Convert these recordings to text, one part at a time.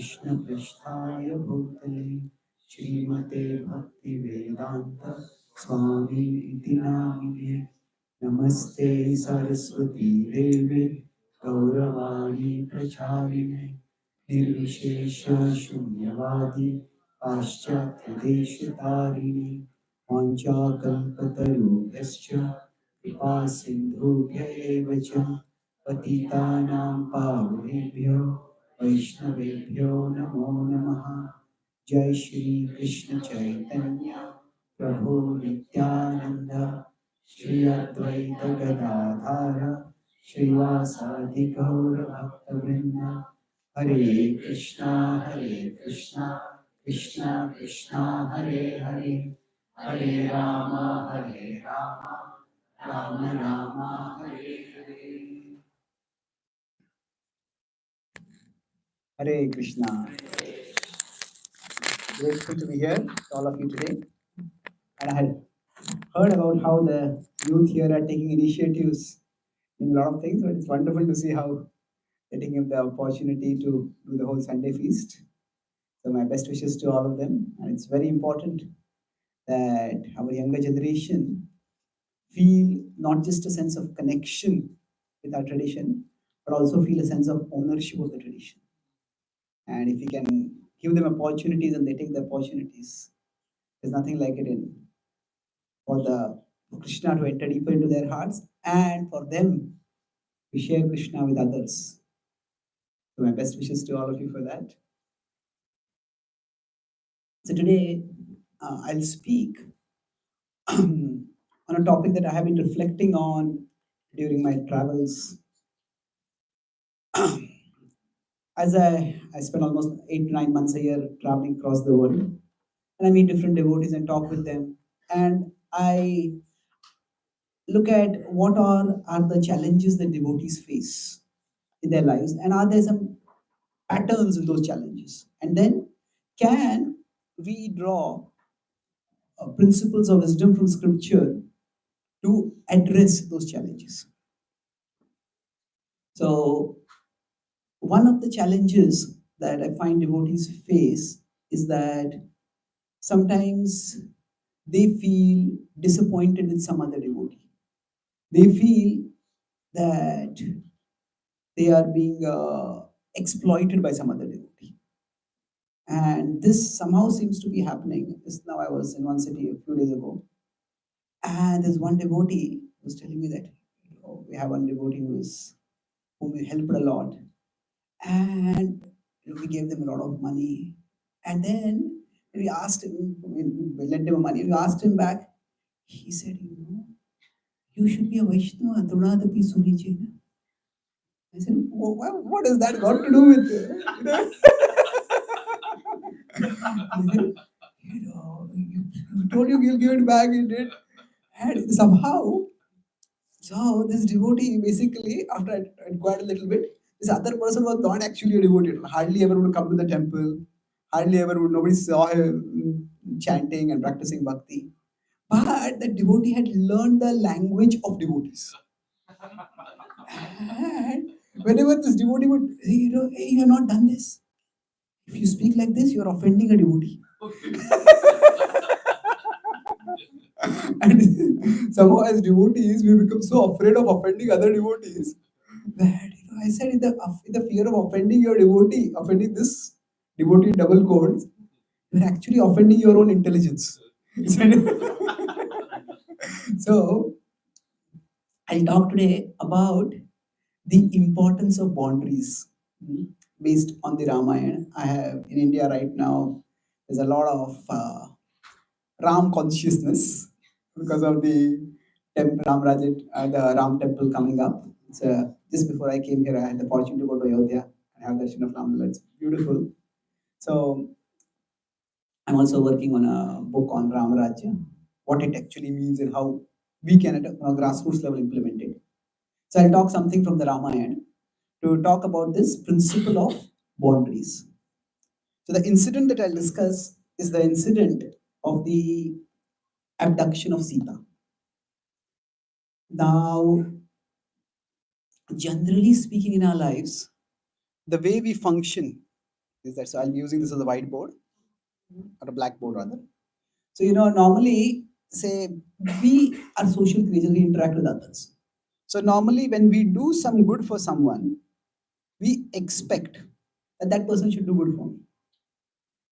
कृष्ण पृष्ठाय भूतले श्रीमते भक्ति वेदांत स्वामी इति नामिने। नमस्ते सरस्वती देवी गौरवाणी प्रचारिणे निर्विशेष शून्यवादी पाश्चात्य देशतारिणे वाञ्छाकल्पतरुभ्यश्च कृपा सिन्धुभ्य एव च पतितानां पावनेभ्यो वैष्णवेभ्यो नमो नमः। जय श्री कृष्ण चैतन्य प्रभु नित्यानंद श्री अद्वैत गदाधर श्रीवासादि गौर भक्तवृंद। हरे कृष्णा कृष्णा कृष्णा हरे हरे, हरे Ram Ram Ram Hare Hare. Hare Krishna. Grateful to be here, all of you today. And I had heard about how the youth here are taking initiatives in a lot of things, but it's wonderful to see how they're taking the opportunity to do the whole Sunday feast. So my best wishes to all of them. And it's very important that our younger generation feel not just a sense of connection with our tradition, but also feel a sense of ownership of the tradition. And if we can give them opportunities and they take the opportunities, there's nothing like it in for the for Krishna to enter deeper into their hearts and for them to share Krishna with others. So my best wishes to all of you for that. So today I'll speak on a topic that I have been reflecting on during my travels. As I spent almost 8 to 9 months a year traveling across the world, and I meet different devotees and talk with them, and I look at what are the challenges that devotees face in their lives, and are there some patterns in those challenges, and then can we draw principles of wisdom from scripture to address those challenges. So one of the challenges that I find devotees face is that sometimes they feel disappointed with some other devotee. They feel that they are being exploited by some other devotee. And this somehow seems to be happening. Just now I was in one city a few days ago, and there's one devotee who was telling me that we have one devotee whom we helped a lot, and we gave them a lot of money, and then we asked him, we lent him money, we asked him back. He said, you should be a Vaishnava, Drunadapi Sunichena. I said, what has that got to do with He said, you told you'll give it back, you did. And somehow, so this devotee basically, after I inquired a little bit, this other person was not actually a devotee. Hardly ever would come to the temple. Hardly ever would, nobody saw him chanting and practicing bhakti. But the devotee had learned the language of devotees. And whenever this devotee would say, hey, you have not done this. If you speak like this, you are offending a devotee. And somehow, as devotees, we become so afraid of offending other devotees that I said, in the fear of offending your devotee, offending this devotee in double quotes, you're actually offending your own intelligence. So, I'll talk today about the importance of boundaries based on the Ramayana. I have in India right now, there's a lot of Ram consciousness because of the the Ram temple coming up. Just before I came here, I had the fortune to go to Ayodhya and have darshan of Ram. It's beautiful. So I'm also working on a book on Ram Rajya, what it actually means and how we can at a grassroots level implement it. So I'll talk something from the Ramayana to talk about this principle of boundaries. So the incident that I'll discuss is the incident of the abduction of Sita. Now, generally speaking, in our lives, the way we function Is that so? I'll be using this as a whiteboard or a blackboard rather. So normally, say we are social creatures. We interact with others. So normally, when we do some good for someone, we expect that that person should do good for me.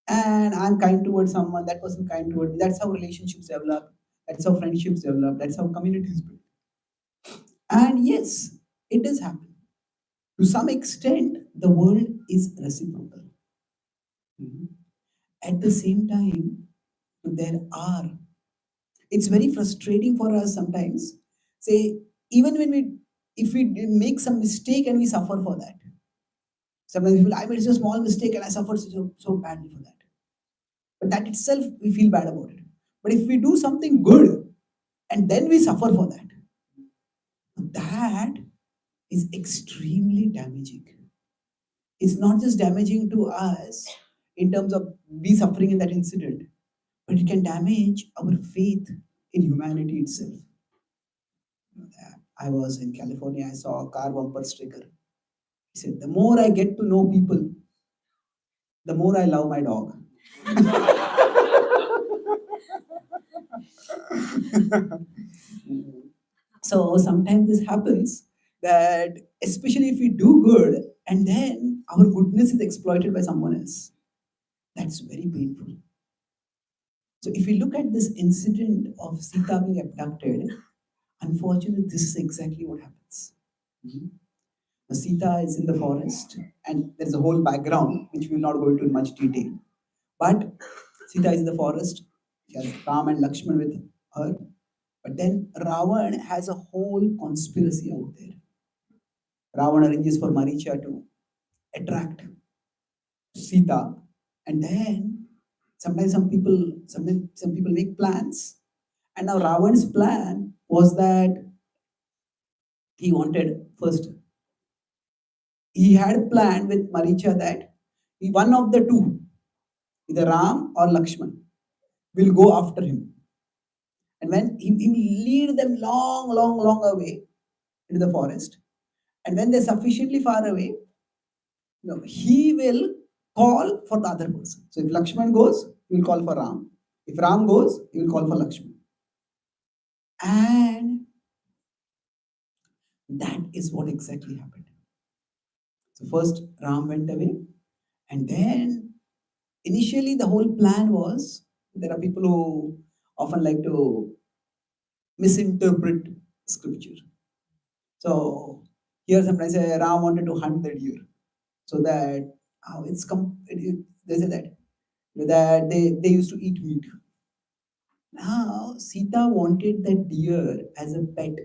And I'm kind towards someone, that person kind towards me. That's how relationships develop. That's how friendships develop. That's how communities build. And yes, it does happen. To some extent, the world is reciprocal. Mhm. At the same time, there are. It's very frustrating for us sometimes. Say, even when if we make some mistake and we suffer for that. Sometimes we feel, I made a small mistake and I suffered so badly for that. But that itself, we feel bad about it. But if we do something good and then we suffer for that, that is extremely damaging. It's not just damaging to us in terms of we suffering in that incident, but it can damage our faith in humanity itself. I was in California, I saw a car bumper sticker. He said, the more I get to know people, the more I love my dog. So sometimes this happens that, especially if we do good and then our goodness is exploited by someone else, that's very painful. So if we look at this incident of Sita being abducted, unfortunately, this is exactly what happens. Mhm. Sita is in the forest, and there's a whole background which we will not go into in much detail. But Sita is in the forest. She has Ram and Lakshman with her. But then Ravan has a whole conspiracy out there. Ravan arranges for Maricha to attract Sita, and then sometimes some people make plans. And now Ravan's plan was that he wanted first. He had planned with Maricha that one of the two, either Ram or Lakshman, will go after him. And when he will lead them long away into the forest. And when they're sufficiently far away, he will call for the other person. So if Lakshman goes, he will call for Ram. If Ram goes, he will call for Lakshman. And that is what exactly happened. So first Ram went away, and then initially the whole plan was, there are people who often like to misinterpret scripture. So here sometimes Ram wanted to hunt the deer, so that they say that they used to eat meat. Now Sita wanted that deer as a pet,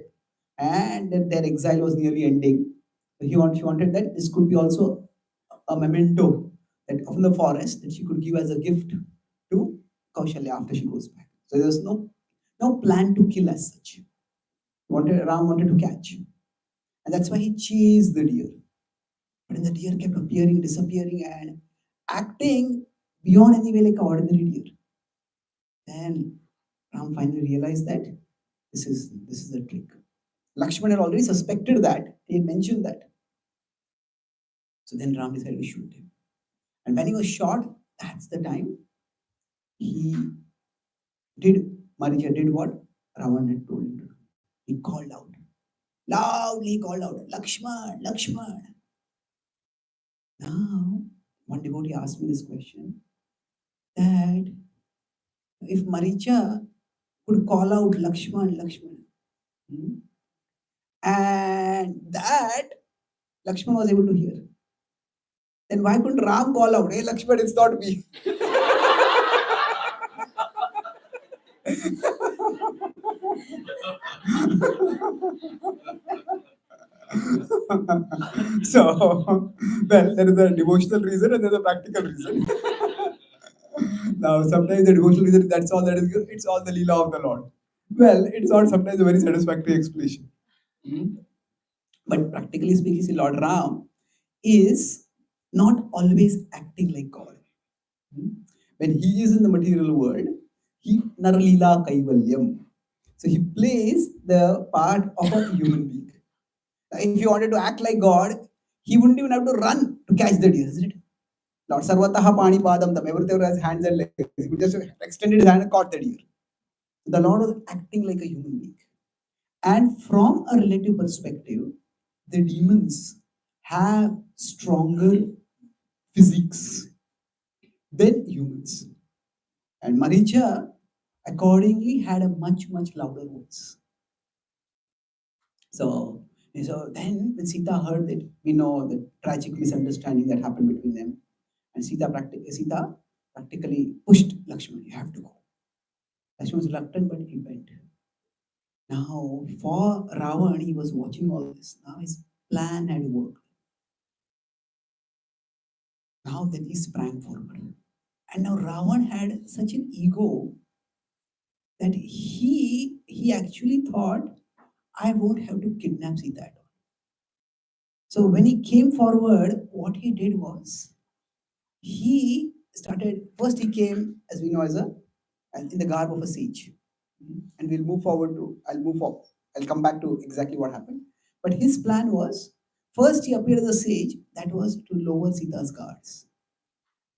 and that their exile was nearly ending. So she wanted that this could be also a memento that of the forest that she could give as a gift to Kaushalya after she goes back. So there was no plan to kill as such. Ram wanted to catch, and that's why he chased the deer. But then the deer kept appearing, disappearing, and acting beyond any way like an ordinary deer. Then Ram finally realized that this is the trick. Lakshman had already suspected that. He had mentioned that. So then Ram decided to shoot him. And when he was shot, that's the time he Maricha did what Ravan had told him to do. He called out, loudly called out, Lakshman, Lakshman. Now, one devotee asked me this question, that if Maricha could call out Lakshman, Lakshman, and that Lakshman was able to hear, then why couldn't Ram call out, hey Lakshman, it's not me? So, well, there is a devotional reason and there's a practical reason. Now, sometimes the devotional reason, that's all that is good. It's all the Leela of the Lord. Well, it's not sometimes a very satisfactory explanation. But practically speaking, see, Lord Ram is not always acting like God. When he is in the material world, he Naralila Kaivalyam. So he plays the part of a human being. If he wanted to act like God, he wouldn't even have to run to catch the deer, isn't it? Lord Sarvataha Pani Padam Tam, everything has hands and legs. He would just extended his hand and caught the deer. The Lord was acting like a human being. And from a relative perspective, the demons have stronger physics than humans. And Maricha accordingly had a much, much louder voice. So then when Sita heard that, we know the tragic misunderstanding that happened between them. And Sita practically pushed Lakshman, you have to go. Lakshman was reluctant, but he went. Now, for Ravan, he was watching all this. Now his plan had worked. Now then he sprang forward. And now Ravan had such an ego that he actually thought, I won't have to kidnap Sita at all. So when he came forward, what he did was he started first he came, as we know, as a in the garb of a sage. And we'll move forward to I'll come back to exactly what happened. But his plan was first he appeared as a sage, that was to lower Sita's guards.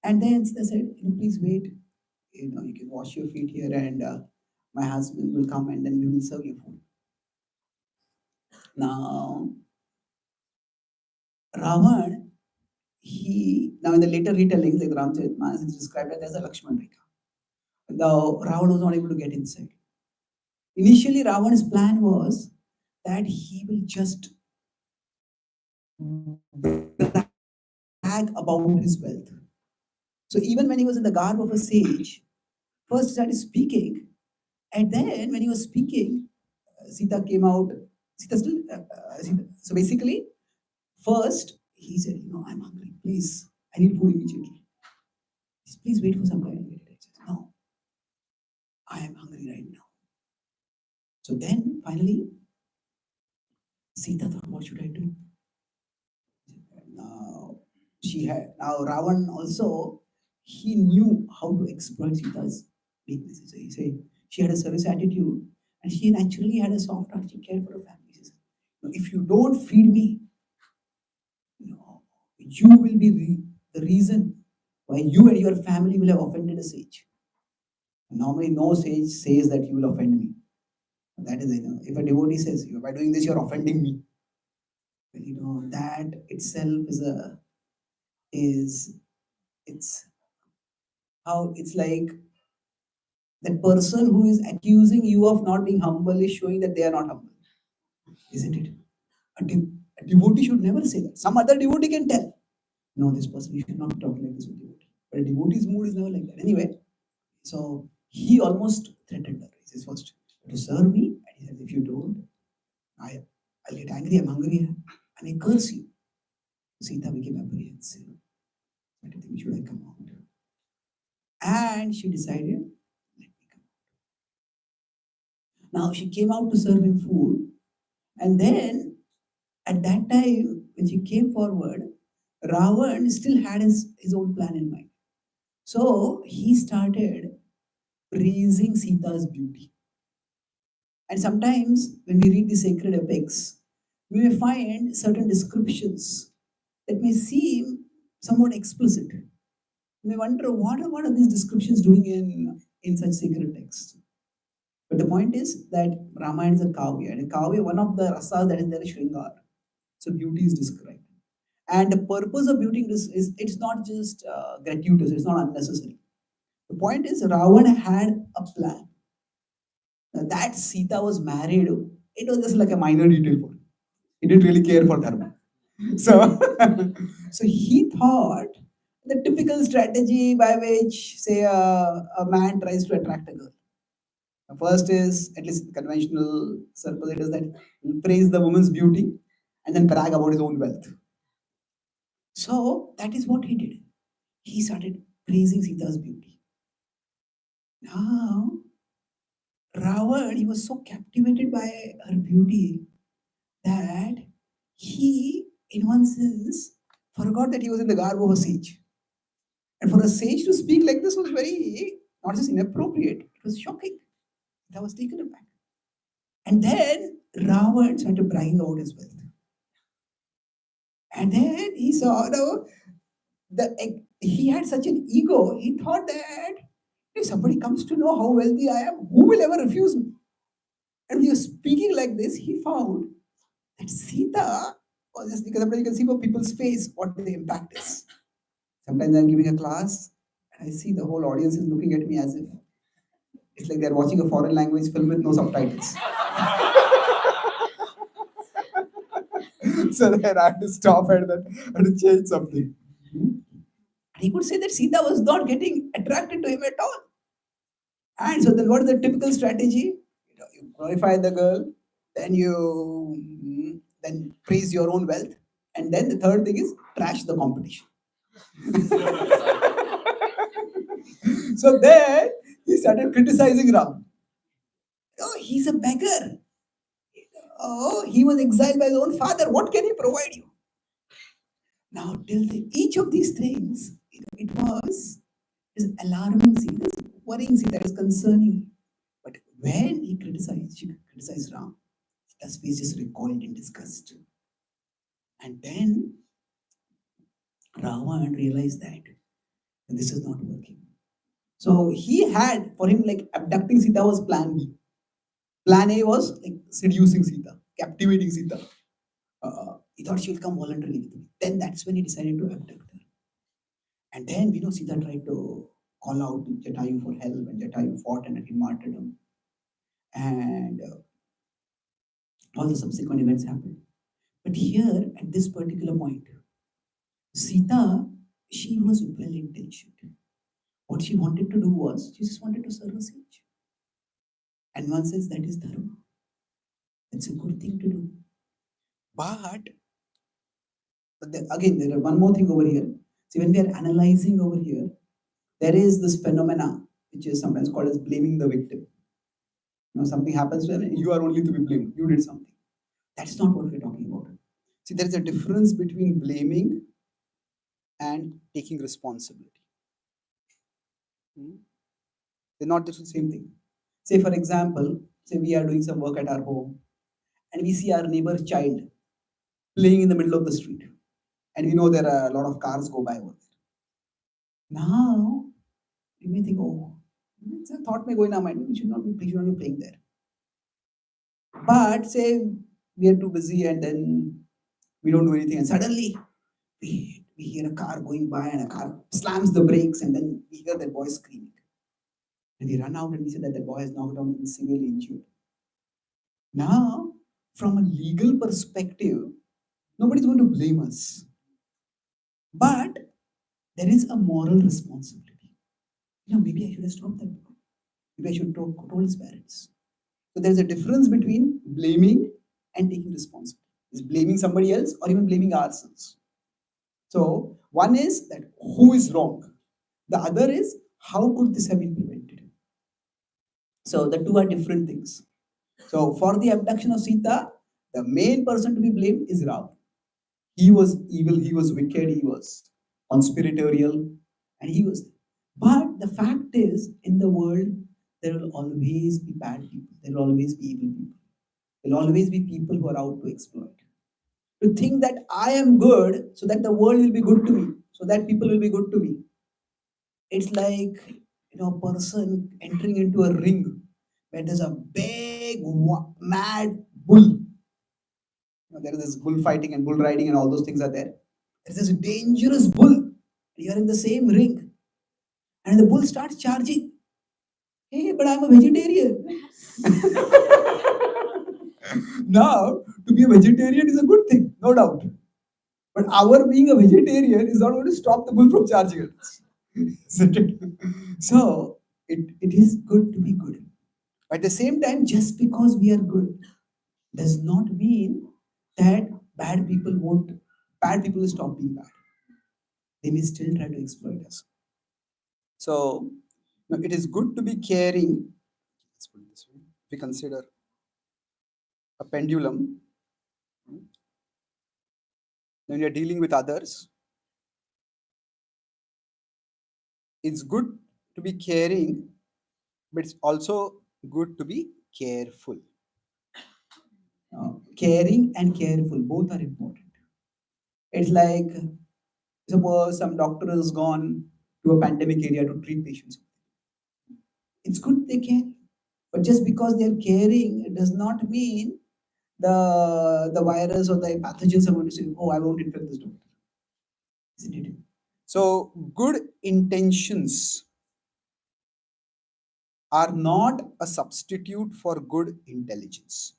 And then they said, please wait. You can wash your feet here, and my husband will come, and then we will serve you food. Now, Ravan, now in the later retellings, like Ramcharitmanas, it's described as a Lakshman Rekha. The Ravan was not able to get inside. Initially, Ravan's plan was that he will just brag about his wealth. So even when he was in the garb of a sage, first he started speaking, and then when he was speaking, Sita came out. So basically, first he said, I'm hungry. Please, I need food immediately. Please wait for some time. No, I am hungry right now. So then finally, Sita thought, what should I do? Now Ravan also, he knew how to exploit Sita's weaknesses. So he said she had a service attitude, and she naturally had a soft heart. She cared for her family. She said, if you don't feed me, you will be the reason why you and your family will have offended a sage. Normally, no sage says that you will offend me. That is, if a devotee says, by doing this, you're offending me. Well, that itself it's how it's like that person who is accusing you of not being humble is showing that they are not humble, isn't it? A devotee should never say that. Some other devotee can tell, no, this person, you should not talk like this with devotee. But a devotee's mood is never like that. Anyway, so he almost threatened her. He says, first, to serve me, and he said, if you don't, I'll get angry, I'm hungry, and I curse you. Sita became apprehensive. But I think, should I come out? And she decided, let me come out. Now she came out to serve him food, and then at that time, when she came forward, Ravan still had his own plan in mind. So he started praising Sita's beauty. And sometimes when we read the sacred epics, we may find certain descriptions that may seem somewhat explicit. You may wonder what are these descriptions doing in such sacred texts. But the point is that Ramayana is a kavya, and a kavya, one of the rasas that is there is Shringar. So beauty is described. And the purpose of beauty is it's not just gratuitous, it's not unnecessary. The point is Ravan had a plan. Now, that Sita was married, it was just like a minor detail for him. He didn't really care for dharma. So, so he thought the typical strategy by which, say, a man tries to attract a girl. The first is, at least in conventional circles, it is that he praise the woman's beauty and then brag about his own wealth. So that is what he did. He started praising Sita's beauty. Now, Ravan, he was so captivated by her beauty that he, in one sense, forgot that he was in the garb of a sage. And for a sage to speak like this was very, not just inappropriate, it was shocking. That was taken aback. And then Ravan started bragging about his wealth. And then he saw, He had such an ego. He thought that if somebody comes to know how wealthy I am, who will ever refuse me? And when he was speaking like this, he found that Sita was just because you can see for people's face what the impact is. Sometimes I'm giving a class and I see the whole audience is looking at me as if it's like they're watching a foreign language film with no subtitles. So then I had to stop and then I had to change something. He could say that Sita was not getting attracted to him at all. And so then what is the typical strategy? You glorify the girl, then you then praise your own wealth, and then the third thing is trash the competition. So then he started criticizing Ram. Oh, he's a beggar. Oh, he was exiled by his own father. What can he provide you? Now, each of these things, it was is alarming Sita, worrying Sita, is concerning. But when she criticized Ram, Sita's face just recoiled in disgust. And then Ravan realized that this is not working. So he had, for him, like abducting Sita was plan B. Plan A was like seducing Sita, captivating Sita. He thought she'll come voluntarily with me. Then that's when he decided to abduct her. And then we know Sita tried to call out to Jatayu for help, and Jatayu fought and he martyred him. And all the subsequent events happened. But here, at this particular point, Sita, she was well intentioned. What she wanted to do was, she just wanted to serve a sage. And one says that is dharma. That's a good thing to do. But again, there are one more thing over here. See, when we are analyzing over here, there is this phenomena which is sometimes called as blaming the victim. Something happens to them, you are only to be blamed. You did something. That's not what we're talking about. See, there is a difference between blaming and taking responsibility. They're not just the same thing. Say, for example, say we are doing some work at our home and we see our neighbor's child playing in the middle of the street. And we know there are a lot of cars go by over there. Now, you may think, oh, it's a thought may go in our mind, we should not be playing there. But say we are too busy and then we don't do anything, and suddenly we hear a car going by and a car slams the brakes, and then we hear that boy screaming. And we run out and we say that the boy is knocked down and severely injured. Now, from a legal perspective, nobody's going to blame us. But there is a moral responsibility. Maybe I should have stopped that boy. Maybe I should have told his parents. So there's a difference between blaming and taking responsibility. Is blaming somebody else or even blaming ourselves. So one is that who is wrong. The other is how could this have been prevented. So the two are different things. So for the abduction of Sita, the main person to be blamed is Ram. He was evil, he was wicked, he was conspiratorial, and he was. But the fact is, in the world, there will always be bad people. There will always be evil people. There will always be people who are out to exploit. To think that I am good so that the world will be good to me, so that people will be good to me. It's like a person entering into a ring where there's a big mad bull. There is this bullfighting and bull riding and all those things are there. There's this dangerous bull. You're in the same ring, and the bull starts charging. Hey, but I'm a vegetarian. Now, to be a vegetarian is a good thing, no doubt. But our being a vegetarian is not going to stop the bull from charging us. Isn't it? So, it is good to be good. But at the same time, just because we are good does not mean that bad people will stop being bad. They may still try to exploit us. So, it is good to be caring. Let's put it this way. If we consider a pendulum, when you're dealing with others, it's good to be caring, but it's also good to be careful. Caring and careful, both are important. It's like Suppose some doctor has gone to a pandemic area to treat patients. It's good they care, but just because they're caring, it does not mean the virus or the pathogens are going to say, "Oh, I won't infect this doctor." Isn't it? So, good intentions are not a substitute for good intelligence.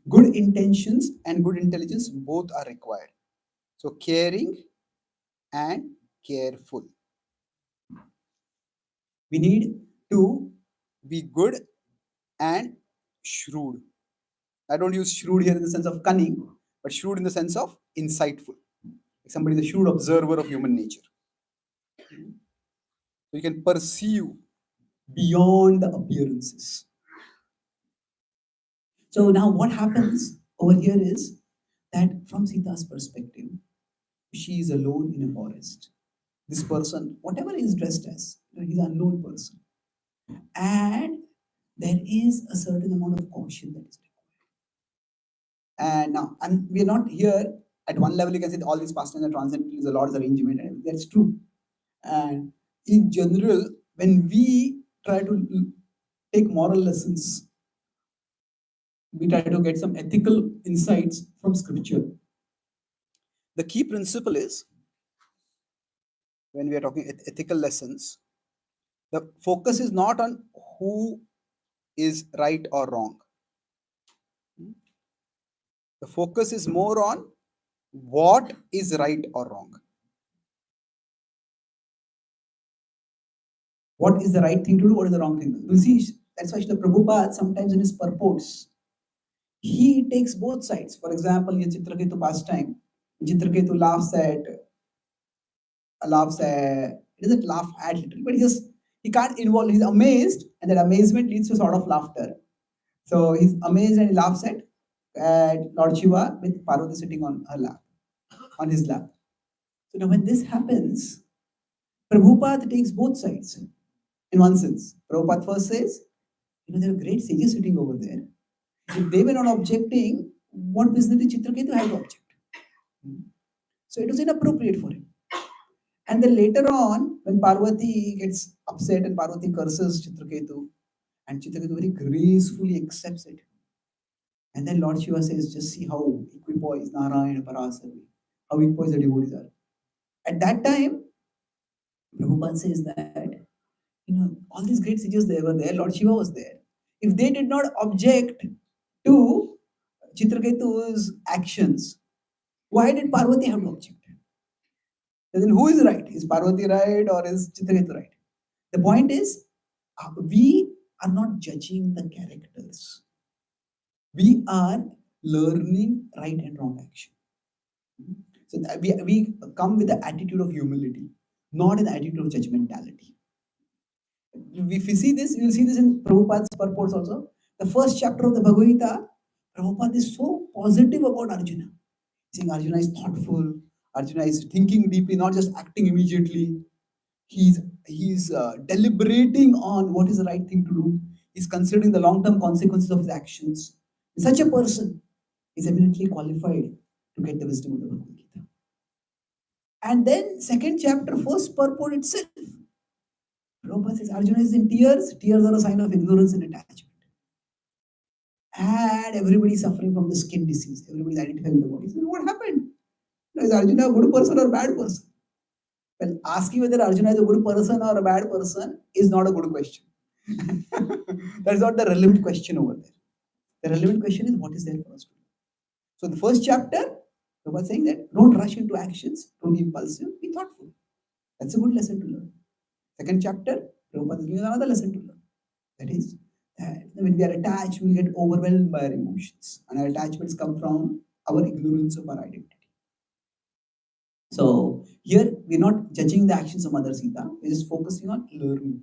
Good intentions and good intelligence both are required. So, caring and careful. We need to be good and shrewd. I don't use shrewd here in the sense of cunning, but shrewd in the sense of insightful. Like somebody is a shrewd observer of human nature. So you can perceive beyond the appearances. So now what happens over here is that from Sita's perspective, she is alone in a forest. This person, whatever he is dressed as, he's an unknown person. And there is a certain amount of caution that is required. And now, and we are not here at one level, you can say all these pastimes are transcendental, is the Lord's arrangement, and that's true. And in general, when we try to take moral lessons, we try to get some ethical insights from scripture. The key principle is when we are talking ethical lessons, the focus is not on who is right or wrong. The focus is more on what is right or wrong. What is the right thing to do? What is the wrong thing to do? You see, that's why the Prabhupada sometimes in his purports, he takes both sides. For example, in Chitraketu pastime, Chitraketu he doesn't laugh at literally, but he can't involve, he's amazed, and that amazement leads to sort of laughter. So he's amazed and he laughs at Lord Shiva with Parvati sitting on her lap, on his lap. So now when this happens, Prabhupada takes both sides in one sense. Prabhupada first says, there are great sages sitting over there. If they were not objecting, what business did Chitraketu have to object? So it was inappropriate for him. And then later on, when Parvati gets upset and Parvati curses Chitraketu, and Chitraketu very gracefully accepts it. And then Lord Shiva says, just see how equipoised Narayana Parasarvi, how equipoised the devotees are. At that time, Prabhupada says that, all these great sages they were there, Lord Shiva was there. If they did not object to Chitraketu's actions, why did Parvati have to object? Then who is right? Is Parvati right or is Chitraketu right? The point is, we are not judging the characters. We are learning right and wrong action. So we come with the attitude of humility, not an attitude of judgmentality. If you see this, you'll see this in Prabhupada's purports also. The first chapter of the Bhagavad Gita, Prabhupada is so positive about Arjuna. Saying Arjuna is thoughtful, Arjuna is thinking deeply, not just acting immediately. He's deliberating on what is the right thing to do. He's considering the long-term consequences of his actions. Such a person is eminently qualified to get the wisdom of the Bhagavad Gita. And then second chapter, first purport itself. Prabhupada says Arjuna is in tears. Tears are a sign of ignorance and attachment. And everybody is suffering from the skin disease. Everybody is identifying with the body. So what happened? Is Arjuna a good person or a bad person? Well, asking whether Arjuna is a good person or a bad person is not a good question. That's not the relevant question over there. The relevant question is what is there for us to do. So the first chapter, Prabhupada saying that don't rush into actions, don't be impulsive, be thoughtful. That's a good lesson to learn. Second chapter, Prabhupada is giving another lesson to learn. That is, that when we are attached, we get overwhelmed by our emotions. And our attachments come from our ignorance of our identity. So here we're not judging the actions of Mother Sita, we're just focusing on learning.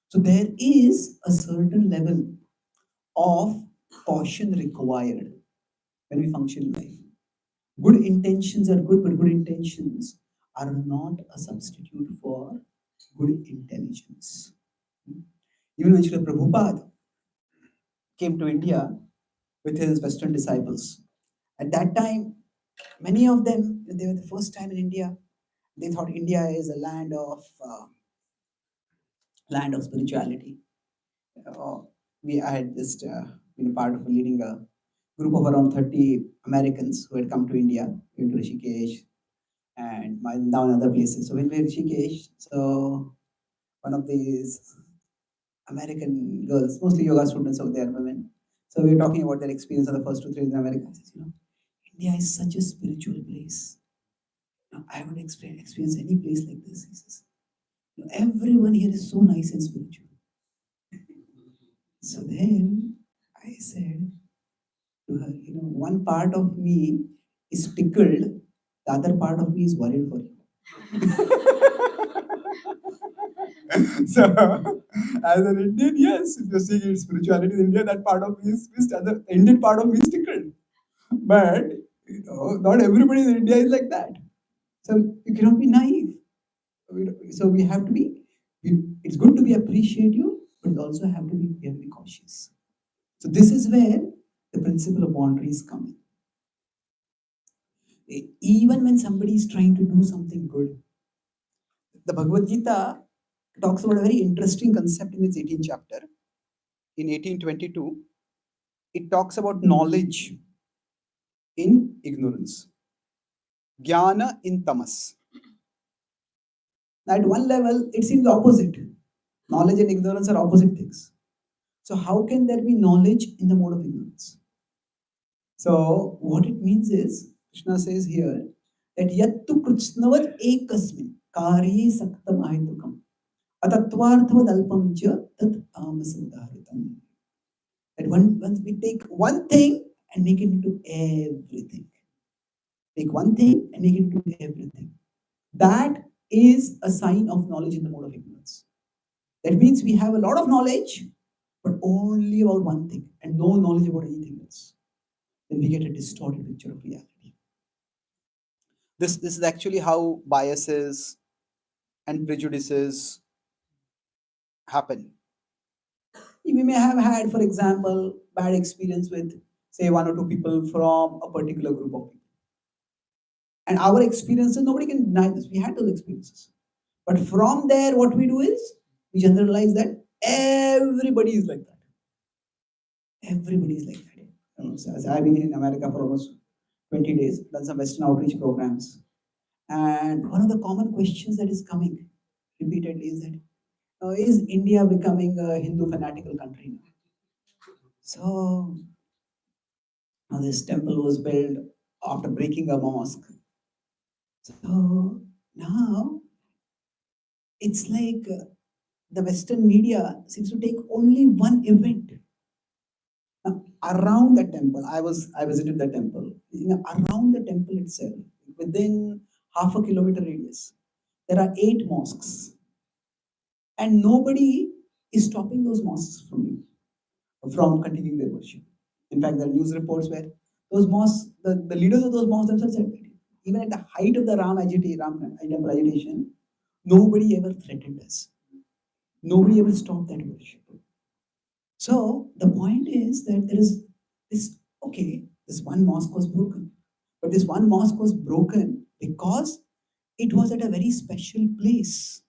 So there is a certain level of caution required when we function in life. Good intentions are good, but good intentions are not a substitute for good intelligence. Even when Srila Prabhupada came to India with his Western disciples, at that time Many of them, they were the first time in India. They thought India is a land of spirituality. Uh, I had just been a part of leading a group of around 30 Americans who had come to India, into Rishikesh and down other places. So when we were in Rishikesh, so one of these American girls, mostly yoga students out there, women. So we were talking about their experience of the first 2 3 in America. I said, India is such a spiritual place. I haven't experienced any place like this. He says, everyone here is so nice and spiritual. So then I said to her, one part of me is tickled, the other part of me is worried for you. So, as an Indian, yes, if you're seeing spirituality in India, that part of me is the Indian part of me is tickled. But not everybody in India is like that. So you cannot be naive. So we have to be. It's good to be appreciative, but it also have to be very cautious. So this is where the principle of boundaries come in. Even when somebody is trying to do something good, the Bhagavad Gita talks about a very interesting concept in its 18th chapter. In 1822, it talks about knowledge in ignorance, jnana in tamas. At one level, it seems opposite. Knowledge and ignorance are opposite things. So how can there be knowledge in the mode of ignorance? So what it means is, Krishna says here, that yattu kritsnavat ekasmin karye saktam ahitukam atatvarthavad alpam cha tat amasamudharitam. That once we take one thing and make it into everything. Take one thing and make it into everything. That is a sign of knowledge in the mode of ignorance. That means we have a lot of knowledge, but only about one thing and no knowledge about anything else. Then we get a distorted picture of reality. This is actually how biases and prejudices happen. We may have had, for example, bad experience with, say, one or two people from a particular group of people. And our experiences, nobody can deny this. We had those experiences. But from there, what we do is we generalize that everybody is like that. Everybody is like that. So I've been in America for almost 20 days, done some Western outreach programs. And one of the common questions that is coming repeatedly is that, is India becoming a Hindu fanatical country now? So this temple was built after breaking a mosque. So now it's like the Western media seems to take only one event. Now, around the temple, I visited the temple. Around the temple itself, within half a kilometer radius, there are 8 mosques, and nobody is stopping those mosques from continuing their worship. In fact, there are news reports where those mosques, the leaders of those mosques themselves said, even at the height of the Ram temple agitation, nobody ever threatened us. Nobody ever stopped that worship. So the point is that there is this, this one mosque was broken. But this one mosque was broken because it was at a very special place.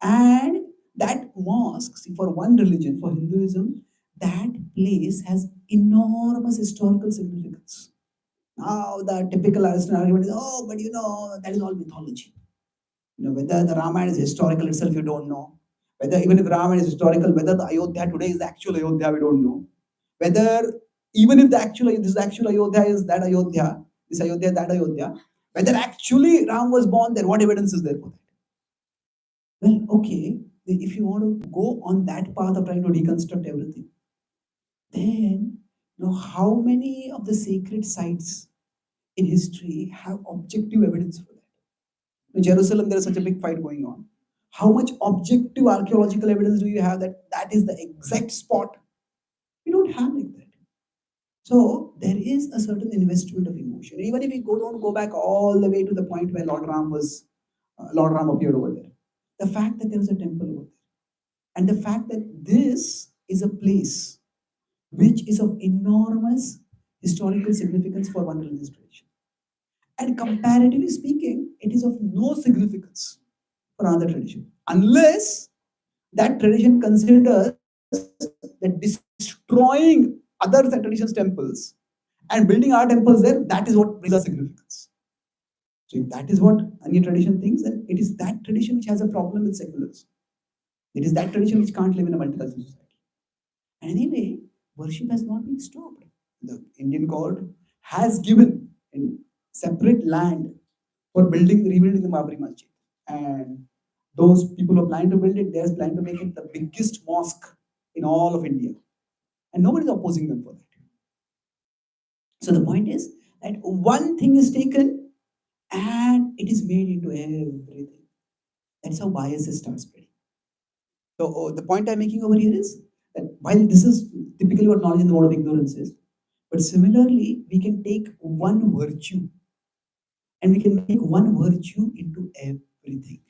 And that mosque, see, for one religion, for Hinduism, that place has enormous historical significance. Now the typical argument is, but that is all mythology. Whether the Ramayana is historical itself, you don't know. Whether even if Ramayana is historical, whether the Ayodhya today is the actual Ayodhya, we don't know. Whether even if this actual Ayodhya is that Ayodhya, this Ayodhya, that Ayodhya, whether actually Ram was born there, what evidence is there for that? Well, okay, if you want to go on that path of trying to reconstruct everything, then how many of the sacred sites in history have objective evidence for that? In Jerusalem, there is such a big fight going on. How much objective archaeological evidence do you have that that is the exact spot? We don't have like that. So there is a certain investment of emotion. Even if we don't go back all the way to the point where Lord Ram appeared over there. The fact that there is a temple over there, and the fact that this is a place which is of enormous historical significance for one religious tradition. And comparatively speaking, it is of no significance for another tradition, unless that tradition considers that destroying other traditions' temples and building our temples there, that is what brings us significance. So if that is what any tradition thinks, then it is that tradition which has a problem with seculars. It is that tradition which can't live in a multicultural society. And anyway, worship has not been stopped. The Indian court has given in separate land for rebuilding the Babri Masjid. And those people who are planning to build it, they are planning to make it the biggest mosque in all of India. And nobody is opposing them for that. So the point is that one thing is taken and it is made into everything. That's how biases start spreading. So the point I'm making over here is that while this is typically what knowledge in the world of ignorance is, but similarly, we can take one virtue and we can make one virtue into everything.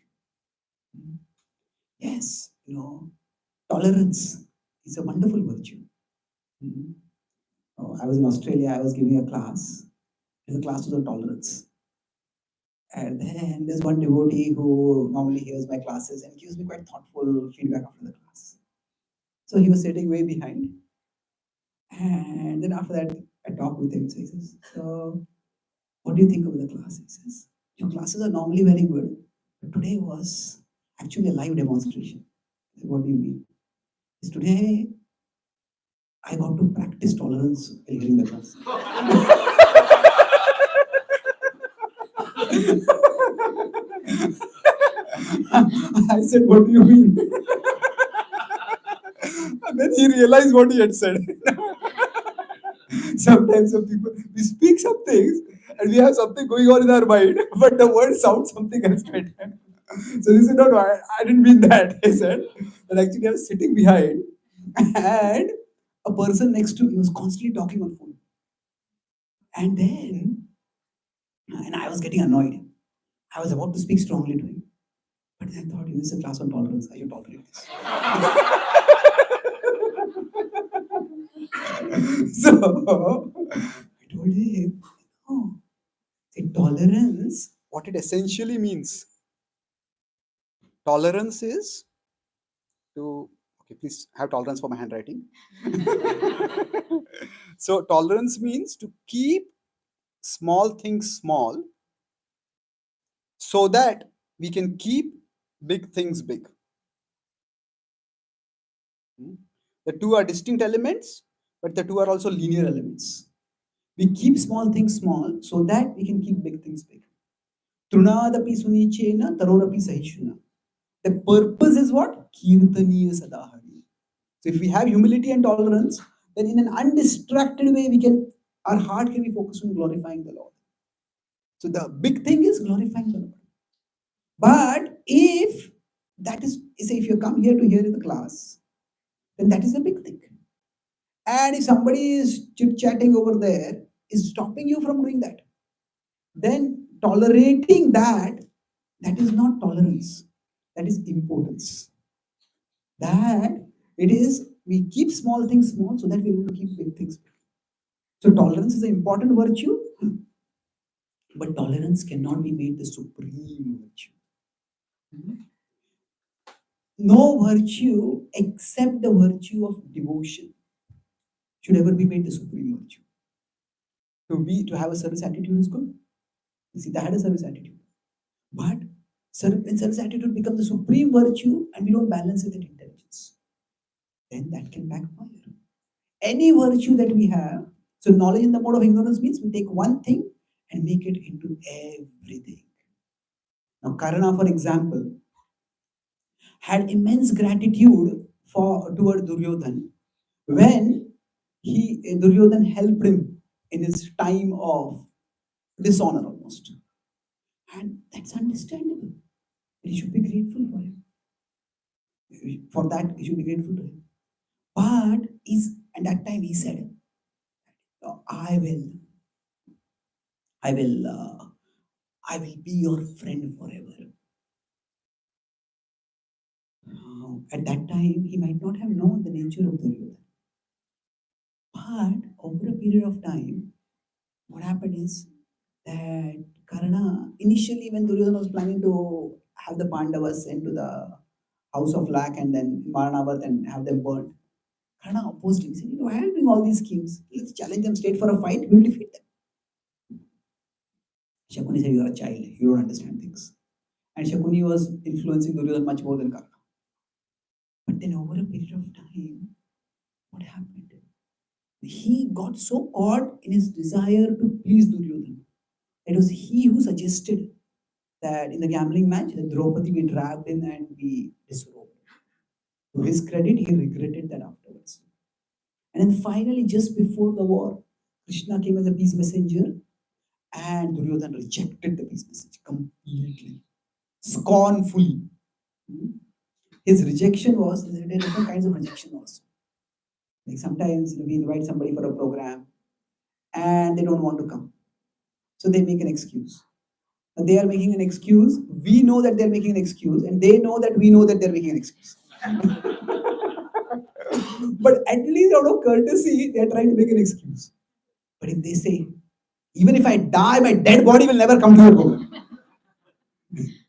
Yes, tolerance is a wonderful virtue. Mhm. I was in Australia, I was giving a class. The class was on tolerance. And then there's one devotee who normally hears my classes and gives me quite thoughtful feedback after the class. So he was sitting way behind. And then after that, I talked with him. So he says, "So, what do you think of the class?" He says, "Your classes are normally very good, but today was actually a live demonstration." I said, "What do you mean?" He says, "Today, I got to practice tolerance while hearing the class." I said, "What do you mean?" And then he realized what he had said. Sometimes some people, we speak some things and we have something going on in our mind, but the word sounds something else. Right? So he said, no, I didn't mean that. He said, but actually I was sitting behind and a person next to me was constantly talking on phone. And then, and I was getting annoyed. I was about to speak strongly to him. But I thought, this is a class on tolerance. Are you tolerating this? So I told him, oh, see, tolerance, what it essentially means. Tolerance is to, okay, please have tolerance for my handwriting. So, tolerance means to keep small things small so that we can keep big things big. The two are distinct elements, but the two are also linear elements. We keep small things small so that we can keep big things big. Trunadapi sunichena tarorapi sahishuna. The purpose is what? Kirtaniya sadahari. So if we have humility and tolerance, then in an undistracted way, our heart can be focused on glorifying the Lord. So the big thing is glorifying the Lord. But if that is, say, if you come here to hear the class, then that is the big thing. And if somebody is chit chatting over there, is stopping you from doing that, then tolerating that, that is not tolerance, that is importance. That it is, we keep small things small so that we're able to keep big things big. So tolerance is an important virtue, but tolerance cannot be made the supreme virtue. No virtue except the virtue of devotion should ever be made the supreme virtue. To have a service attitude is good. Sita had a service attitude. But when service attitude becomes the supreme virtue and we don't balance it with intelligence, then that can backfire. Any virtue that we have, so knowledge in the mode of ignorance means we take one thing and make it into everything. Now, Karna, for example, had immense gratitude toward Duryodhan when Duryodhan helped him in his time of dishonor almost. And that's understandable. He should be grateful for him. For that, he should be grateful to him. But at that time he said, I will, I will, I will be your friend forever. At that time, he might not have known the nature of Duryodhana. But over a period of time, what happened is that Karna, initially when Duryodhana was planning to have the Pandavas sent to the house of lac and then Maranavat and have them burnt, Karna opposed him. He said, why are you doing all these schemes? Let's challenge them straight for a fight, we'll defeat them. Shakuni said, you're a child, you don't understand things. And Shakuni was influencing Duryodhana much more than Karna. But then over a period of time, what happened? He got so caught in his desire to please Duryodhana. It was he who suggested that in the gambling match, that Draupadi be trapped in and be disrobed. To his credit, he regretted that afterwards. And then finally, just before the war, Krishna came as a peace messenger, and Duryodhana rejected the peace message completely, scornfully. His rejection was, there are different kinds of rejection also. Like sometimes we invite somebody for a program and they don't want to come. So they make an excuse. And they are making an excuse. We know that they're making an excuse, and they know that we know that they're making an excuse. But at least out of courtesy, they're trying to make an excuse. But if they say, even if I die, my dead body will never come to your program,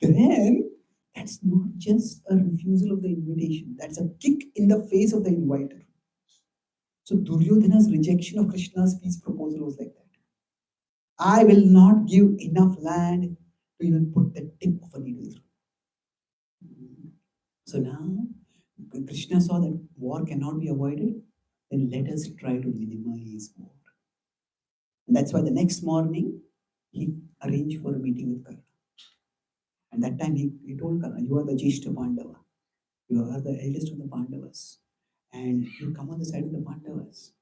then that's not just a refusal of the invitation. That's a kick in the face of the inviter. So Duryodhana's rejection of Krishna's peace proposal was like that. I will not give enough land to even put the tip of a needle through. So now Krishna saw that war cannot be avoided, then let us try to minimize war. And that's why the next morning he arranged for a meeting with Karna. And that time he told Karna, you are the Jeshta Pandava. You are the eldest of the Pandavas. And you come on the side of the Pandavas.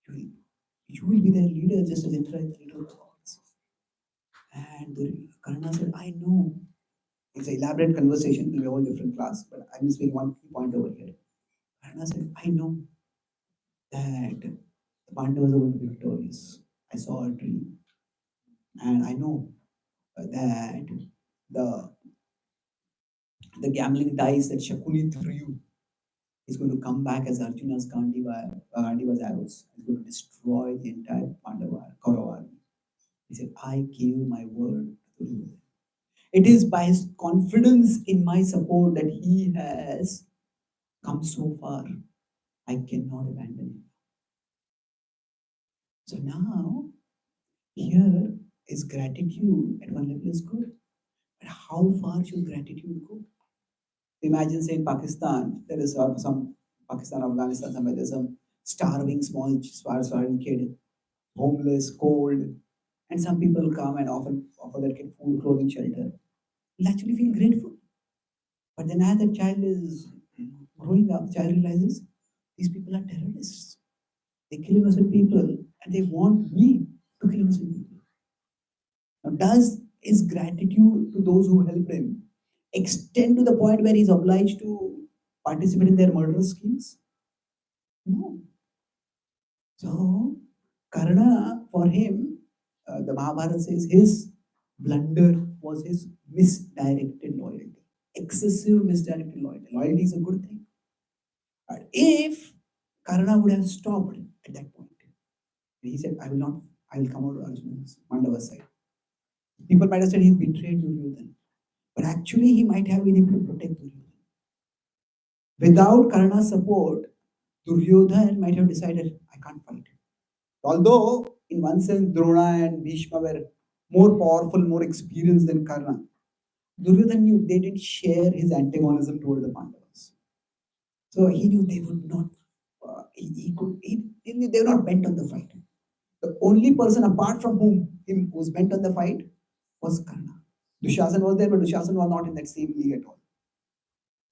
You will be their leader just as Indra is the leader of the gods. And Karna said, I know. It's an elaborate conversation, it will be a whole different class, but I'm just making one key point over here. Karna said, I know that the Pandavas are going to be victorious. I saw a dream. And I know that the gambling dice that Shakuni threw is going to come back as Arjuna's Gandiva's arrows. It's going to destroy the entire Pandava Kaurava army. He said, I gave my word to Duryodhana. It is by his confidence in my support that he has come so far. I cannot abandon him. So now, here is gratitude at one level is good. But how far should gratitude go? Imagine, say, in Pakistan, there is some Pakistan, Afghanistan, somewhere there's some starving, starving kid, homeless, cold, and some people come and offer that kid food, clothing, shelter. He'll actually feel grateful. But then as the child is growing up, the child realizes these people are terrorists. They kill innocent people and they want me to kill innocent people. Now, does his gratitude to those who helped him extend to the point where he's obliged to participate in their murderous schemes? No. So, Karna, for him, the Mahabharata says his blunder was his misdirected loyalty. Excessive misdirected loyalty. Loyalty is a good thing. But if Karna would have stopped at that point, he said, I will come out to Arjuna's Pandava's side. People might have said he betrayed Duryodhana. But actually, he might have been able to protect Duryodhana. Without Karna's support, Duryodhana might have decided, I can't fight. Although, in one sense, Drona and Bhishma were more powerful, more experienced than Karna, Duryodhana knew they didn't share his antagonism toward the Pandavas. So he knew they would not, they were not bent on the fight. The only person apart from him who was bent on the fight was Karna. Dushasana was there, but Dushasana was not in that same league at all.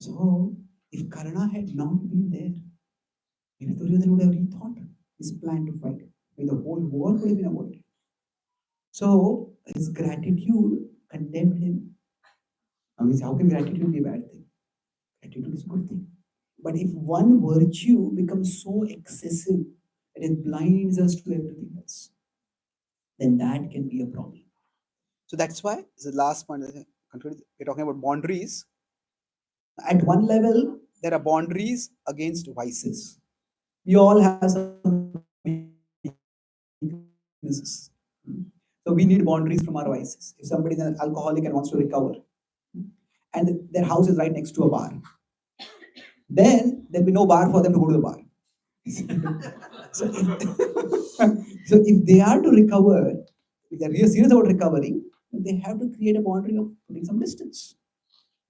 So, if Karna had not been there, maybe Duryodhana would have rethought his plan to fight. Maybe the whole war would have been avoided. So, his gratitude condemned him. I mean, how can gratitude be a bad thing? Gratitude is a good thing. But if one virtue becomes so excessive that it blinds us to everything else, then that can be a problem. So that's why the last point we're talking about boundaries. At one level, there are boundaries against vices. We all have some weaknesses. So So we need boundaries from our vices. If somebody is an alcoholic and wants to recover, and their house is right next to a bar, then there'll be no bar for them to go to the bar. So if, so if they are to recover, if they're really serious about recovering, they have to create a boundary of putting some distance.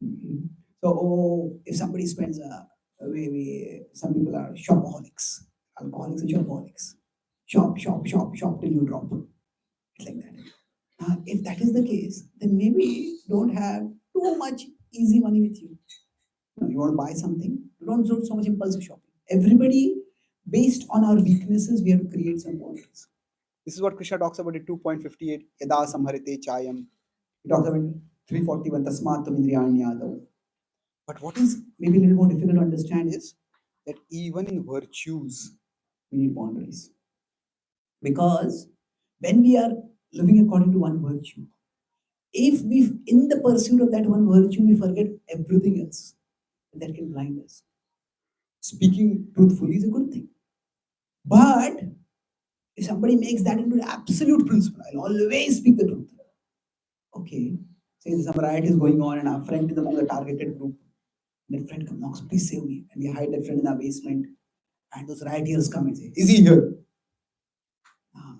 Mhm. So if somebody spends some people are shopaholics, alcoholics and shopaholics. Shop, shop, shop, shop till you drop. It's like that. If that is the case, then maybe don't have too much easy money with you. You want to buy something, don't do so much impulsive shopping. Everybody, based on our weaknesses, we have to create some boundaries. This is what Krishna talks about in 2.58, Yada Samharite Chayam. He talks about 341, Tasmatam Indriyanyadav. But what is maybe a little more difficult to understand is that even in virtues, we need boundaries. Because when we are living according to one virtue, if we, in the pursuit of that one virtue, we forget everything else, that can blind us. Speaking truthfully is a good thing. But if somebody makes that into an absolute principle, I'll always speak the truth. Okay, say some riot is going on and our friend is among the targeted group. That friend comes, knocks, please save me. And we hide that friend in our basement. And those rioters come and say, is he here? Ah,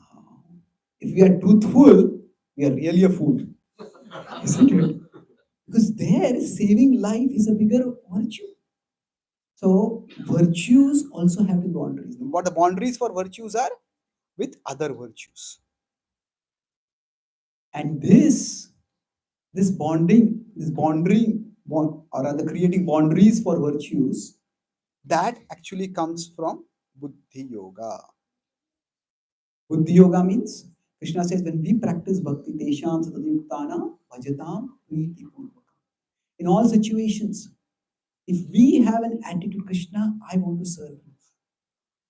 if we are truthful, we are really a fool. Isn't it? Because there, saving life is a bigger virtue. So virtues also have the boundaries. What the boundaries for virtues are? With other virtues. And this bonding, or rather creating boundaries for virtues, that actually comes from Buddhi Yoga. Buddhi Yoga means, Krishna says, when we practice bhakti, tesham satadayuktana bhajatam priti purvakam. In all situations, if we have an attitude, Krishna, I want to serve you.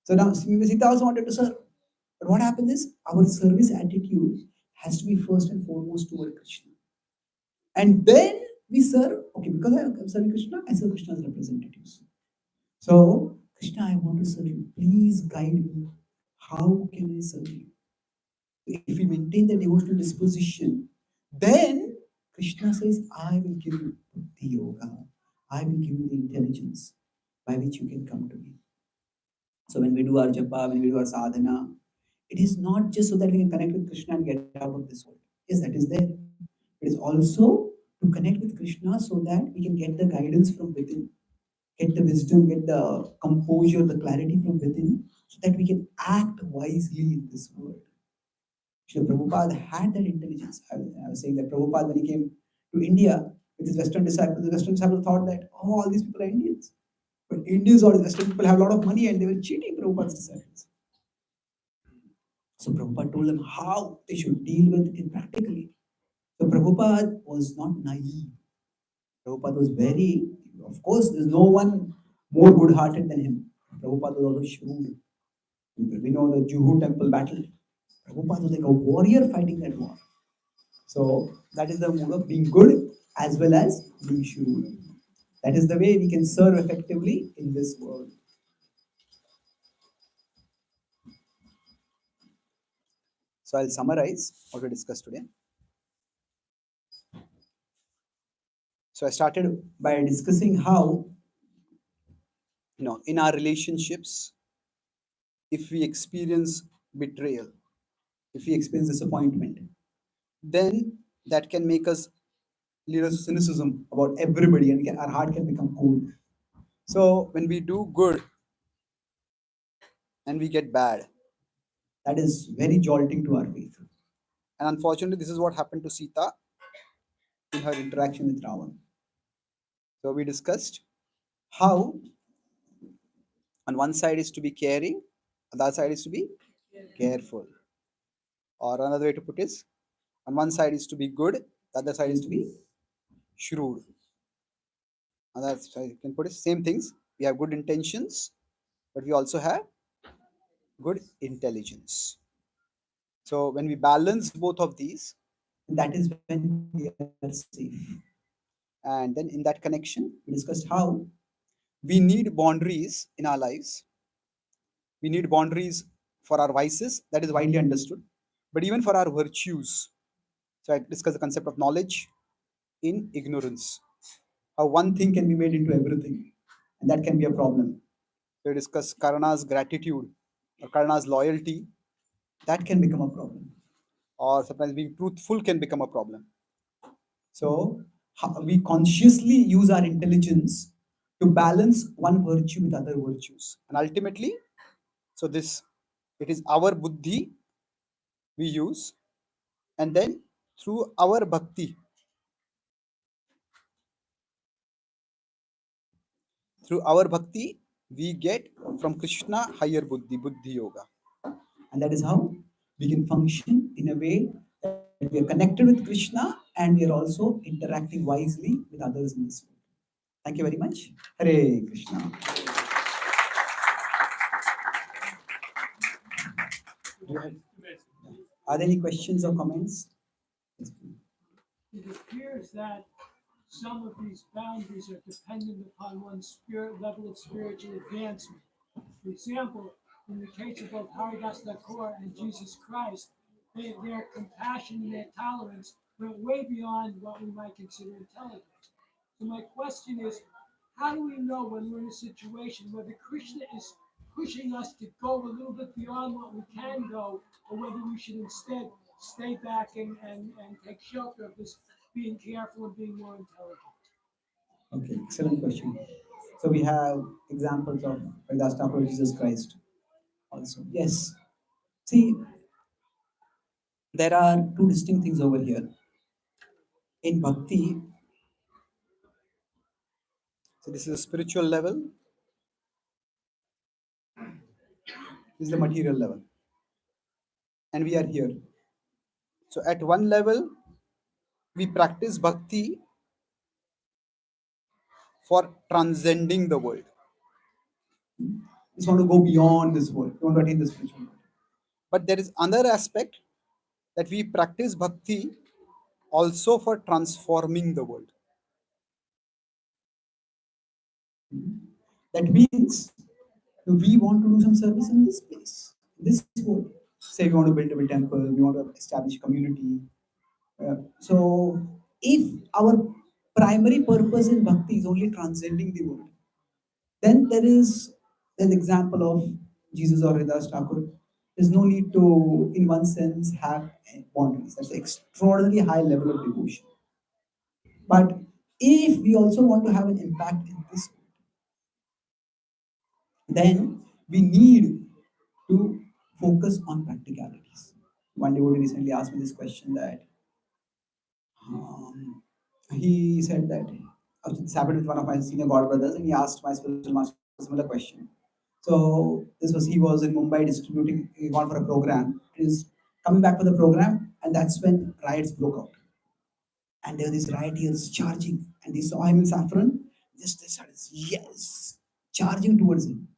So now Sita also wanted to serve. But what happens is our service attitude has to be first and foremost toward Krishna. And then we serve, okay, because I am serving Krishna, I serve Krishna's representatives. So, Krishna, I want to serve you. Please guide me. How can I serve you? If we maintain the devotional disposition, then Krishna says, I will give you the yoga. I will give you the intelligence by which you can come to me. So when we do our japa, when we do our sadhana, it is not just so that we can connect with Krishna and get out of this world. Yes, that is there. It is also to connect with Krishna so that we can get the guidance from within, get the wisdom, get the composure, the clarity from within, so that we can act wisely in this world. Srila Prabhupada had that intelligence. I was saying that Prabhupada, when he came to India with his Western disciples, the Western disciples thought that, oh, all these people are Indians. But Indians or Western people have a lot of money and they were cheating Prabhupada's disciples. So Prabhupada told them how they should deal with it practically. So Prabhupada was not naive. Prabhupada was very, of course, there's no one more good-hearted than him. Prabhupada was also shrewd. We know the Juhu temple battle. Prabhupada was like a warrior fighting that war. So that is the mode of being good as well as being shrewd. That is the way we can serve effectively in this world. So I'll summarize what we discussed today. So I started by discussing how, in our relationships, if we experience betrayal, if we experience disappointment, then that can make us lead us to cynicism about everybody, and our heart can become cold. So when we do good and we get bad, that is very jolting to our faith. And unfortunately, this is what happened to Sita in her interaction with Ravan. So we discussed how on one side is to be caring, on the other side is to be careful. Or another way to put it is, on one side is to be good, the other side is to be shrewd. On that side, you can put it same things. We have good intentions, but we also have good intelligence. So when we balance both of these, that is when we are safe. And then in that connection, we discussed how we need boundaries in our lives. We need boundaries for our vices, that is widely understood. But even for our virtues, so I discuss the concept of knowledge in ignorance. How one thing can be made into everything, and that can be a problem. So we discuss Karna's gratitude or Karna's loyalty, that can become a problem. Or sometimes being truthful can become a problem. So we consciously use our intelligence to balance one virtue with other virtues, and ultimately, so this it is our buddhi we use, and then through our bhakti, through our bhakti, we get from Krishna higher buddhi yoga, and that is how we can function in a way that we are connected with Krishna and we are also interacting wisely with others in this world. Thank you very much. Hare Krishna. Go ahead. Are there any questions or comments? Yes, please. It appears that some of these boundaries are dependent upon one's spirit level of spiritual advancement. For example, in the case of both Haridas Thakur and Jesus Christ, their compassion and their tolerance went way beyond what we might consider intelligence. So my question is, how do we know when we're in a situation whether Krishna is pushing us to go a little bit beyond what we can go, or whether we should instead stay back and take shelter of this being careful and being more intelligent? Okay, excellent question. So we have examples of Vedas Thakur, Jesus Christ also. Yes. See, there are two distinct things over here. In bhakti, so this is a spiritual level, this is the material level, and we are here. So at one level, we practice bhakti for transcending the world. We just want to go beyond this world. We want to attain the spiritual world. But there is another aspect that we practice bhakti also for transforming the world. That means we want to do some service in this place, in this world. Say we want to build a temple, we want to establish a community. So if our primary purpose in bhakti is only transcending the world, then there is an example of Jesus or Haridas Thakur. There's no need to, in one sense, have boundaries. That's an extraordinarily high level of devotion. But if we also want to have an impact in this, then we need to focus on practicalities. One devotee recently asked me this question that um, he said that this happened with one of my senior god brothers, and he asked my spiritual master a similar question. So this was he was in Mumbai distributing, he gone for a program. He was coming back for the program, and that's when riots broke out. And there were these rioters charging, and they saw him in saffron. Just they started yes, charging towards him.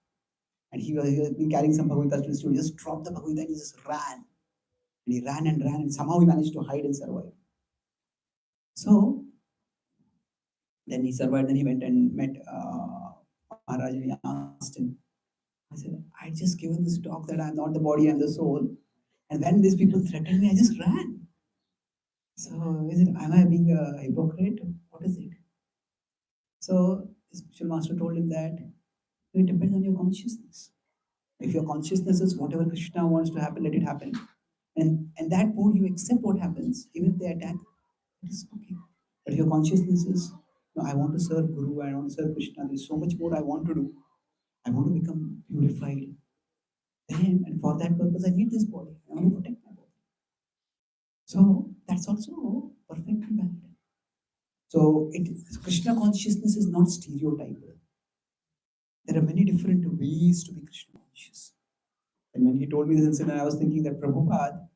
And he had been carrying some Bhagavad Gita to the studio. He just dropped the Bhagavad Gita and he just ran. And he ran and ran, and somehow he managed to hide and survive. So then he survived. Then he went and met Maharaj, and he asked him. I said, I just given this talk that I'm not the body, I'm the soul. And when these people threatened me, I just ran. So is it, am I being a hypocrite? What is it? So the spiritual master told him that it depends on your consciousness. If your consciousness is whatever Krishna wants to happen, let it happen. And that mode you accept what happens, even if they attack, it is okay. But if your consciousness is, no, I want to serve Guru, I want to serve Krishna, there's so much more I want to do. I want to become purified. Then, and for that purpose, I need this body. I want to protect my body. So that's also perfectly valid. So Krishna consciousness is not stereotyped. There are many different ways to be Krishna conscious. And when he told me this incident, I was thinking that Prabhupada,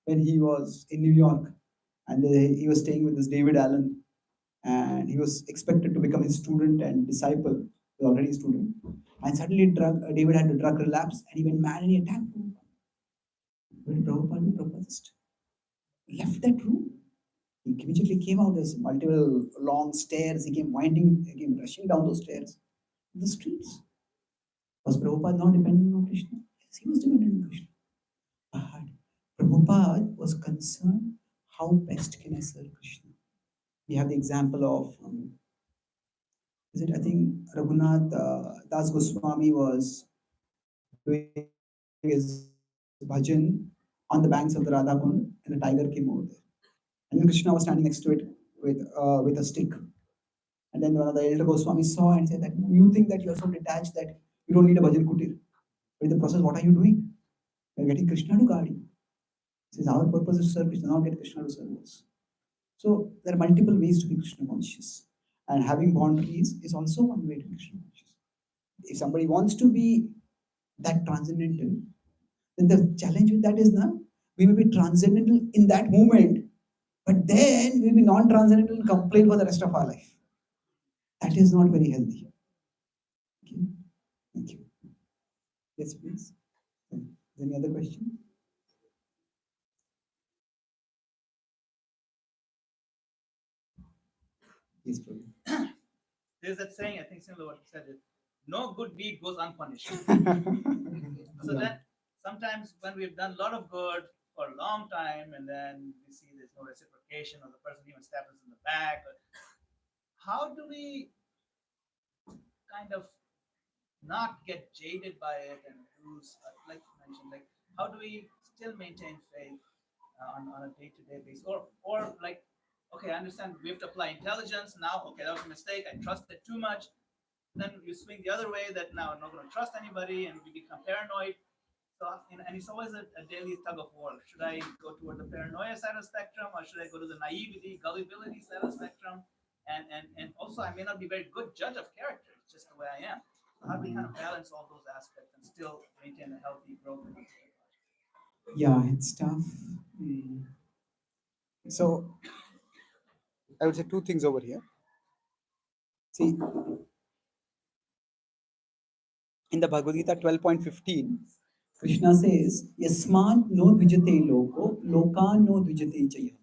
when he was in New York, and he was staying with this David Allen, and he was expected to become his student and disciple, he was already a student. And suddenly, David had a drug relapse, and he went mad and he attacked Prabhupada. When Prabhupada just left that room, he immediately came out. There's multiple long stairs. He came winding, he came rushing down those stairs in the streets. Was Prabhupada not dependent on Krishna? Yes, he was dependent on Krishna. But Prabhupada was concerned how best can I serve Krishna. We have the example of, is it, I think, Raghunath Das Goswami was doing his bhajan on the banks of the Radha Kund, and a tiger came over there. And then Krishna was standing next to it with a stick. And then one of the elder Goswami saw and said that you think that you are so detached that you don't need a bhajan kutir. But in the process, what are you doing? You are getting Krishna to guard you. He says our purpose is to serve Krishna, not get Krishna to serve us. So there are multiple ways to be Krishna conscious. And having boundaries is also one way to be Krishna conscious. If somebody wants to be that transcendental, then the challenge with that is now we will be transcendental in that moment, but then we'll be non-transcendental and complain for the rest of our life. That is not very healthy. Okay. Thank you. Yes, please. Any other question? Yes, Prabhu. There's that saying, I think similar to what you said, is no good deed goes unpunished. So Yeah. that sometimes when we've done a lot of good for a long time and then we see there's no reciprocation or the person even stabs us in the back, how do we kind of not get jaded by it and lose, like you mentioned, like how do we still maintain faith on a day-to-day basis, or like, okay, I understand we have to apply intelligence now. Okay, that was a mistake. I trusted too much. Then you swing the other way that now I'm not going to trust anybody and we become paranoid. So and it's always a daily tug of war. Should I go toward the paranoia side of the spectrum, or should I go to the naivety, gullibility side of the spectrum? And also, I may not be a very good judge of character. It's just the way I am. So how do we kind of balance all those aspects and still maintain a healthy growth? Yeah, it's tough. Mm. So I would say two things over here. See, in the Bhagavad Gita 12.15, Krishna says, Yasman no dvijate loko, lokan no dvijate jaya.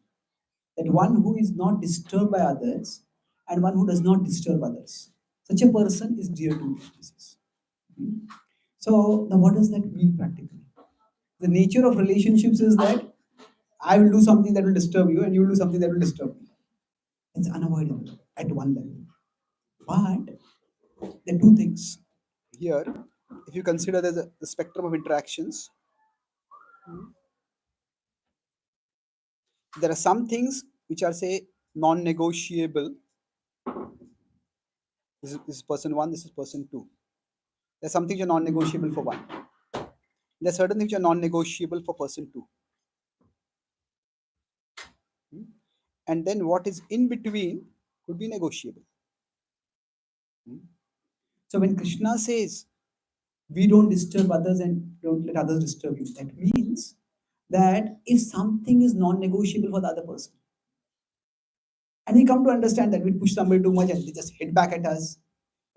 That one who is not disturbed by others and one who does not disturb others. Such a person is dear to me. He says. Hmm. So, now what does that mean practically? The nature of relationships is that I will do something that will disturb you and you will do something that will disturb me. It's unavoidable at one level. But there are two things. here, if you consider the spectrum of interactions, there are some things which are, say, non-negotiable. This is person one, this is person two. There's some things which are non-negotiable for one. There are certain things which are non-negotiable for person two. And then what is in between could be negotiable. So when Krishna says, we don't disturb others and don't let others disturb you, that means that if something is non-negotiable for the other person, and we come to understand that we push somebody too much and they just hit back at us,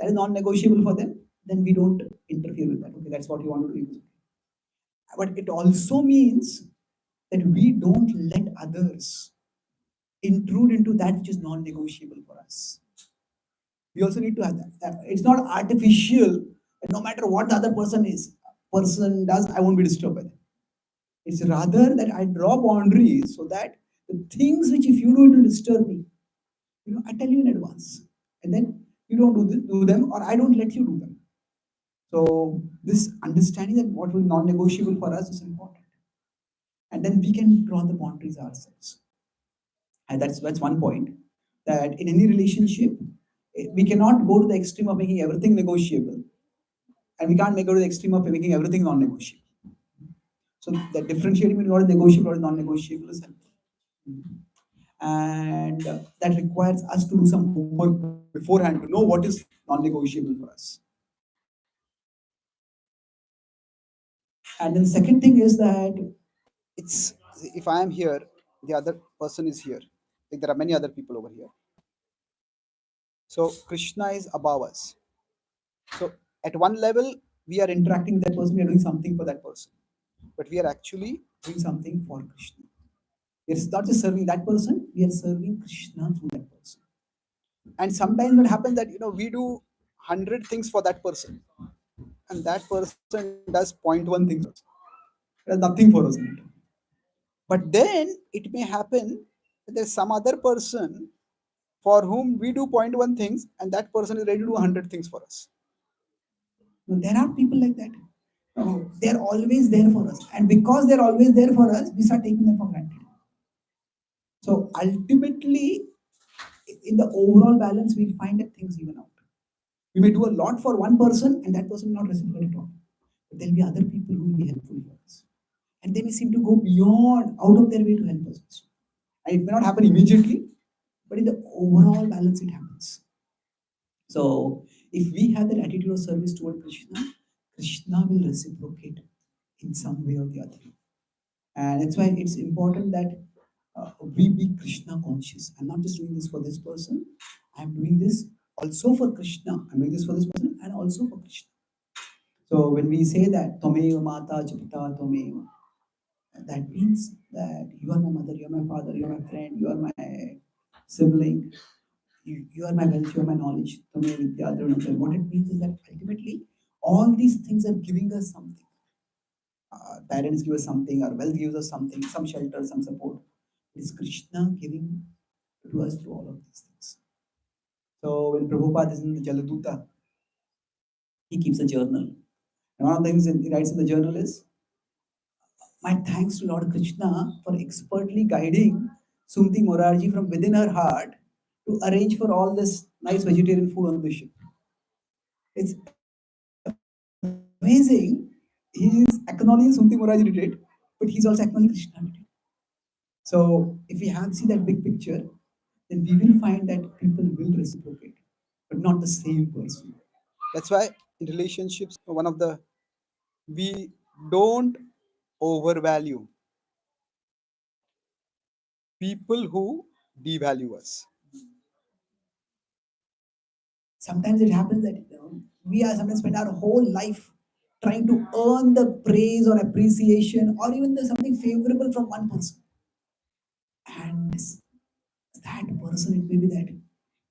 that is non-negotiable for them, then we don't interfere with that. Okay, that's what you want to do. But it also means that we don't let others intrude into that which is non-negotiable for us. We also need to have that. It's not artificial. No matter what the other person does, I won't be disturbed by them. It's rather that I draw boundaries so that the things which if you do it will disturb me, I tell you in advance, and then you don't do them, or I don't let you do them. So this understanding that what will non-negotiable for us is important, and then we can draw the boundaries ourselves. And that's one point, that in any relationship we cannot go to the extreme of making everything negotiable, and we can't go to the extreme of making everything non-negotiable. So that differentiating between what is negotiable and non-negotiable is helpful. And that requires us to do some homework beforehand to know what is non-negotiable for us. And then the second thing is that It's, if I am here, the other person is here. Like there are many other people over here. So Krishna is above us. So at one level, we are interacting with that person, we are doing something for that person. But we are actually doing something for Krishna. We are not just serving that person, we are serving Krishna through that person. And sometimes what happens that we do 100 things for that person, and that person does 0.1 things. There's nothing for us in it. But then it may happen that there's some other person for whom we do point one things, and that person is ready to do 100 things for us. Now, there are people like that. They're always there for us. And because they're always there for us, we start taking them for granted. So ultimately, in the overall balance, we'll find that things even out. We may do a lot for one person, and that person will not reciprocate at all. But there'll be other people who will be helpful for us. And they may seem to go beyond, out of their way to help us also. And it may not happen immediately, but in the overall balance, it happens. So if we have that attitude of service toward Krishna, Krishna will reciprocate in some way or the other. And that's why it's important that we be Krishna conscious. I'm not just doing this for this person, I'm doing this also for Krishna. I'm doing this for this person and also for Krishna. So when we say that, Tomeva Mata Chapita Tomeva, that means that you are my mother, you are my father, you are my friend, you are my sibling, you are my wealth, you are my knowledge. Tomeva Vidya Dranam. What it means is that ultimately all these things are giving us something. Parents give us something, our wealth gives us something, some shelter, some support. It is Krishna giving to us through all of these things. So when Prabhupada is in the Jaladuta, he keeps a journal. And one of the things he writes in the journal is, my thanks to Lord Krishna for expertly guiding Sumti Morarji from within her heart to arrange for all this nice vegetarian food on the ship. It's amazing. He's acknowledging Sumti Morarji did it, but he's also acknowledging Krishna did it. So if we have see that big picture, then we will find that people will reciprocate, but not the same person. That's why in relationships, one of the we don't overvalue people who devalue us. Sometimes it happens that we are sometimes spend our whole life trying to earn the praise or appreciation or even the something favorable from one person. And that person, it may be that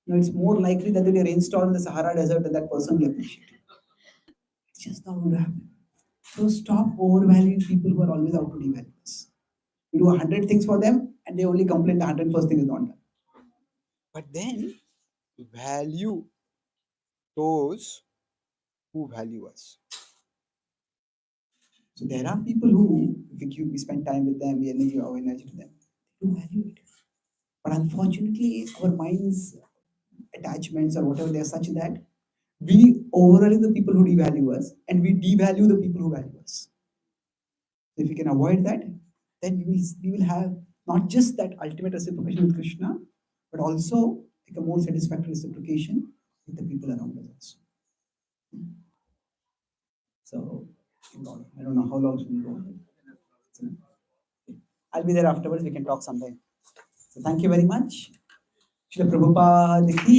it's more likely that they are installed in the Sahara Desert and that person will appreciate it. It's just not going to happen. So stop overvaluing people who are always out to devalue us. You do 100 things for them and they only complain the 101st thing is not done. But then value those who value us. So there are people who, if we spend time with them, we energy our energy to them, they do value it. But unfortunately, our minds, attachments, or whatever, they are such that we overvalue the people who devalue us and we devalue the people who value us. So if we can avoid that, then we will have not just that ultimate reciprocation with Krishna, but also like a more satisfactory reciprocation with the people around us also. So I don't know how long should we go. So, I'll be there afterwards. We can talk sometime. So thank you very much. Srila Prabhupada ki